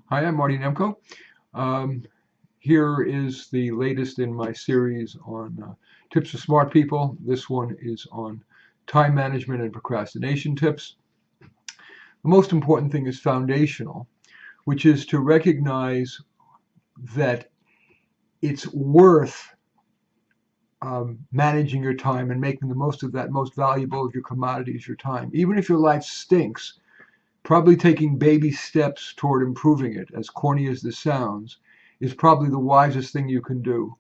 Hi, I'm Marty Nemko. Um, Here is the latest in my series on tips for smart people. This one is on time management and procrastination tips. The most important thing is foundational, which is to recognize that it's worth managing your time and making the most of that. Most valuable of your commodity is your time. Even if your life stinks, probably taking baby steps toward improving it, as corny as this sounds, is probably the wisest thing you can do.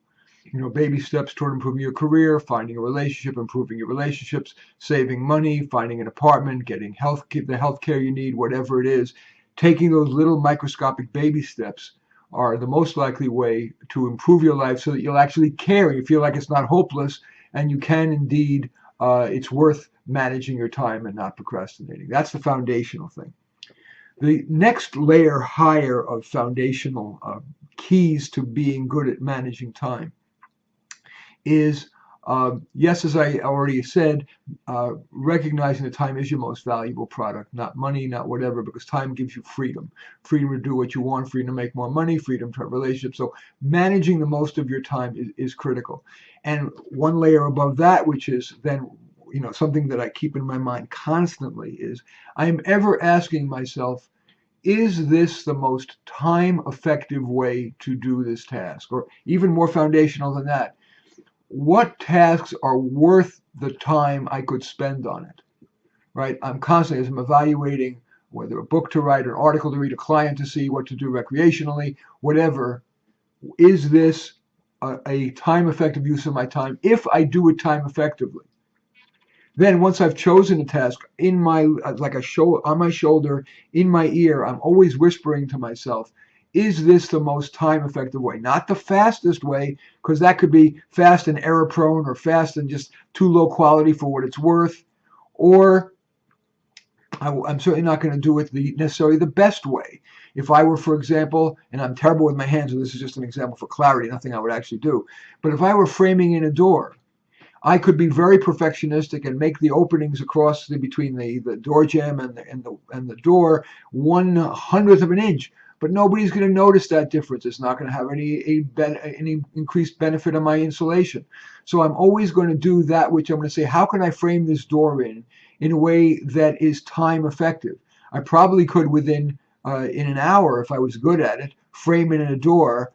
Baby steps toward improving your career, finding a relationship, improving your relationships, saving money, finding an apartment, getting the health care you need, whatever it is. Taking those little microscopic baby steps are the most likely way to improve your life so that you'll actually care. You feel like it's not hopeless and you can indeed, it's worth managing your time and not procrastinating. That's the foundational thing. The next layer higher of foundational keys to being good at managing time is, yes, as I already said, recognizing that time is your most valuable product, not money, not whatever, because time gives you freedom. Freedom to do what you want, freedom to make more money, freedom to have relationships. So managing the most of your time is critical. And one layer above that, which is then something that I keep in my mind constantly, is I am ever asking myself, is this the most time effective way to do this task? Or even more foundational than that, what tasks are worth the time I could spend on it, right? I'm constantly, as I'm evaluating whether a book to write, an article to read, a client to see, what to do recreationally, whatever, is this a time effective use of my time if I do it time effectively? Then once I've chosen a task, in my like a show on my shoulder, in my ear, I'm always whispering to myself, is this the most time effective way? Not the fastest way, because that could be fast and error prone or fast and just too low quality for what it's worth. Or I'm certainly not going to do it necessarily the best way. If I were, for example, and I'm terrible with my hands, so this is just an example for clarity, nothing I would actually do. But if I were framing in a door, I could be very perfectionistic and make the openings between the door jamb and the door 1/100th of an inch. But nobody's going to notice that difference. It's not going to have any increased benefit on my insulation. So I'm always going to do that, which I'm going to say, how can I frame this door in a way that is time effective? I probably could in an hour, if I was good at it, frame it in a door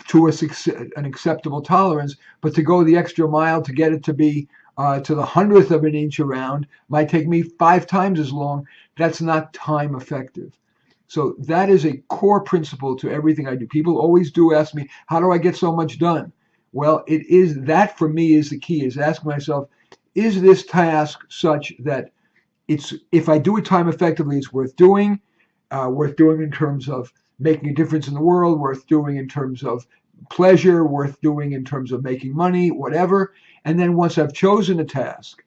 to an acceptable tolerance, but to go the extra mile to get it to be to the 100th of an inch around might take me 5 times as long. That's not time effective. So that is a core principle to everything I do. People always do ask me, how do I get so much done? Well, it is that for me is the key, is asking myself, is this task such that if I do it time effectively, it's worth doing in terms of making a difference in the world, worth doing in terms of pleasure, worth doing in terms of making money, whatever. And then once I've chosen a task,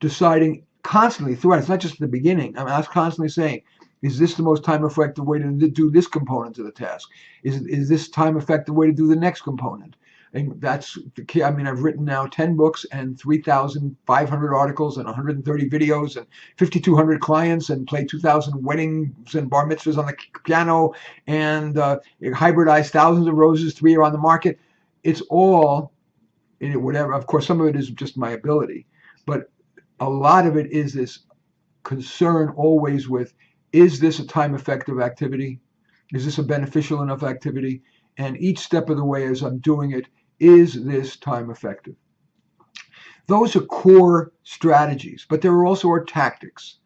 deciding constantly throughout, it's not just at the beginning, I'm constantly saying, is this the most time effective way to do this component of the task? Is this time effective way to do the next component? And that's the key. I mean, I've written now 10 books and 3,500 articles and 130 videos and 5,200 clients and played 2,000 weddings and bar mitzvahs on the piano and hybridized thousands of roses, 3 are on the market. It's all in it, whatever. Of course, some of it is just my ability, but a lot of it is this concern always with, is this a time effective activity? Is this a beneficial enough activity? And each step of the way as I'm doing it, is this time effective? Those are core strategies, but there also are tactics,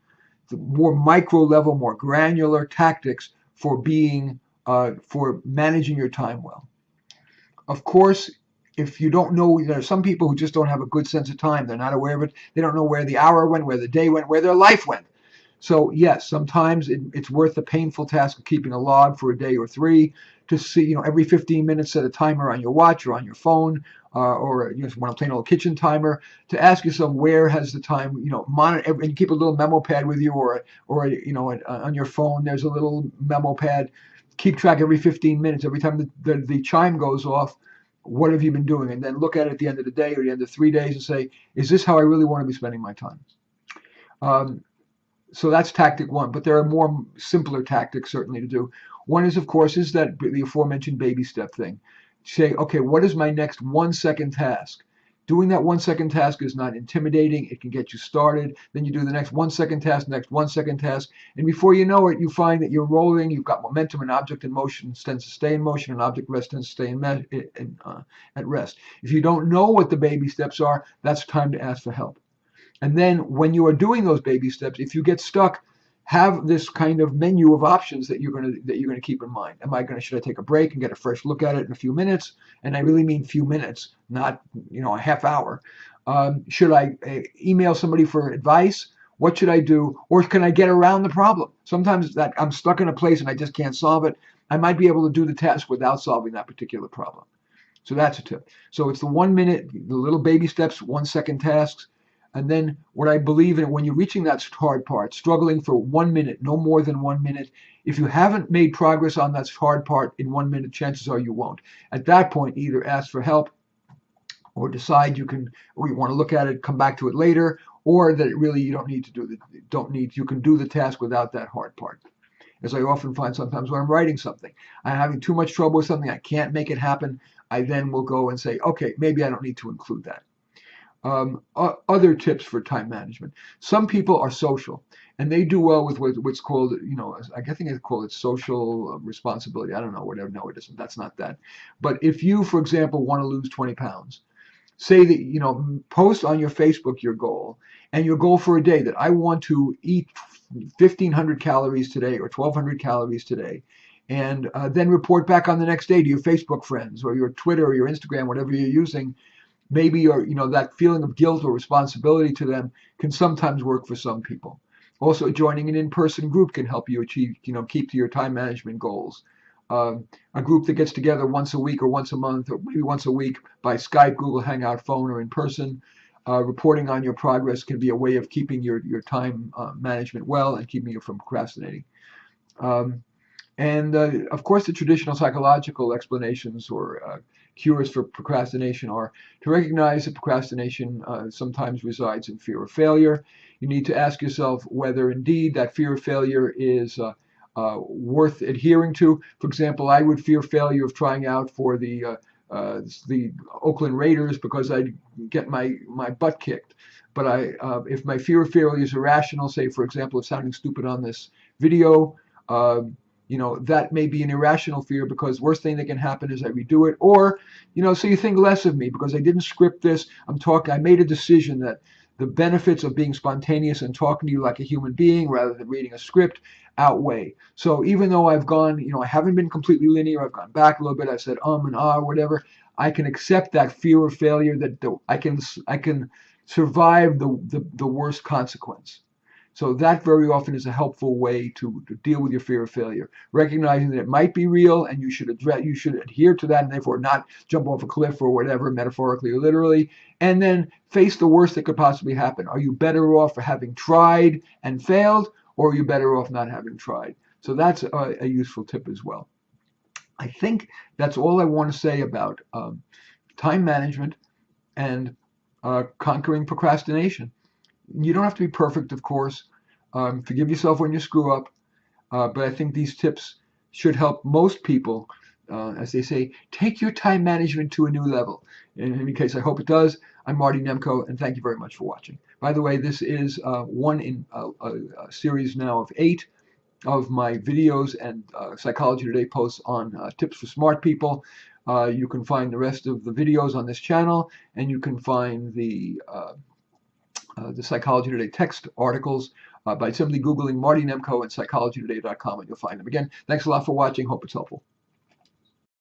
the more micro level, more granular tactics for for managing your time well. Of course, if you don't know, there are some people who just don't have a good sense of time. They're not aware of it. They don't know where the hour went, where the day went, where their life went. So yes, sometimes it's worth the painful task of keeping a log for a day or 3 to see, every 15 minutes set a timer on your watch or on your phone, or when I'm playing a little kitchen timer, to ask yourself where has the time, monitor, and keep a little memo pad with you, or on your phone there's a little memo pad. Keep track every 15 minutes, every time the chime goes off. What have you been doing? And then look at it at the end of the day or the end of 3 days and say, is this how I really want to be spending my time? So that's tactic one, but there are more simpler tactics certainly to do. One is, of course, is that the aforementioned baby step thing. Say, okay, what is my next 1 second task? Doing that 1 second task is not intimidating. It can get you started. Then you do the next 1 second task, next 1 second task. And before you know it, you find that you're rolling. You've got momentum. An object in motion tends to stay in motion. An object rest tends to stay at rest. If you don't know what the baby steps are, that's time to ask for help. And then when you are doing those baby steps, if you get stuck, have this kind of menu of options that you're gonna keep in mind. Should I take a break and get a fresh look at it in a few minutes? And I really mean few minutes, not a half hour. Should I email somebody for advice? What should I do? Or can I get around the problem? Sometimes that I'm stuck in a place and I just can't solve it. I might be able to do the task without solving that particular problem. So that's a tip. So it's the 1 minute, the little baby steps, 1 second tasks. And then what I believe in, when you're reaching that hard part, struggling for 1 minute, no more than 1 minute, if you haven't made progress on that hard part in 1 minute, chances are you won't. At that point, either ask for help or decide you want to look at it, come back to it later, or that really you you can do the task without that hard part. As I often find sometimes when I'm writing something, I'm having too much trouble with something, I can't make it happen, I then will go and say, okay, maybe I don't need to include that. Other tips for time management. Some people are social, and they do well with what's called, I think they call it social responsibility. I don't know, whatever. No, it isn't. That's not that. But if you, for example, want to lose 20 pounds, say that, post on your Facebook your goal, and your goal for a day that I want to eat 1,500 calories today or 1,200 calories today, and then report back on the next day to your Facebook friends or your Twitter or your Instagram, whatever you're using. Maybe that feeling of guilt or responsibility to them can sometimes work for some people. Also, joining an in-person group can help you achieve, keep to your time management goals. A group that gets together once a week or once a month or maybe once a week by Skype, Google Hangout, phone, or in person, reporting on your progress can be a way of keeping your time management well and keeping you from procrastinating. And of course, the traditional psychological explanations or cures for procrastination are to recognize that procrastination sometimes resides in fear of failure. You need to ask yourself whether indeed that fear of failure is worth adhering to. For example, I would fear failure of trying out for the Oakland Raiders because I'd get my butt kicked. But if my fear of failure is irrational, say for example of sounding stupid on this video, that may be an irrational fear because worst thing that can happen is I redo it. Or, so you think less of me because I didn't script this. I made a decision that the benefits of being spontaneous and talking to you like a human being rather than reading a script outweigh. So even though I've gone, I haven't been completely linear, I've gone back a little bit, I said and whatever, I can accept that fear of failure, that I can survive the worst consequence. So that very often is a helpful way to deal with your fear of failure, recognizing that it might be real and you should adhere to that and therefore not jump off a cliff or whatever, metaphorically or literally, and then face the worst that could possibly happen. Are you better off for having tried and failed, or are you better off not having tried? So that's a useful tip as well. I think that's all I want to say about time management and conquering procrastination. You don't have to be perfect, of course. Forgive yourself when you screw up. But I think these tips should help most people, as they say, take your time management to a new level. In any case, I hope it does. I'm Marty Nemko, and thank you very much for watching. By the way, this is one in a series now of 8 of my videos and Psychology Today posts on tips for smart people. You can find the rest of the videos on this channel, and you can find the Psychology Today text articles by simply Googling Marty Nemko and psychologytoday.com, and you'll find them. Again, thanks a lot for watching. Hope it's helpful.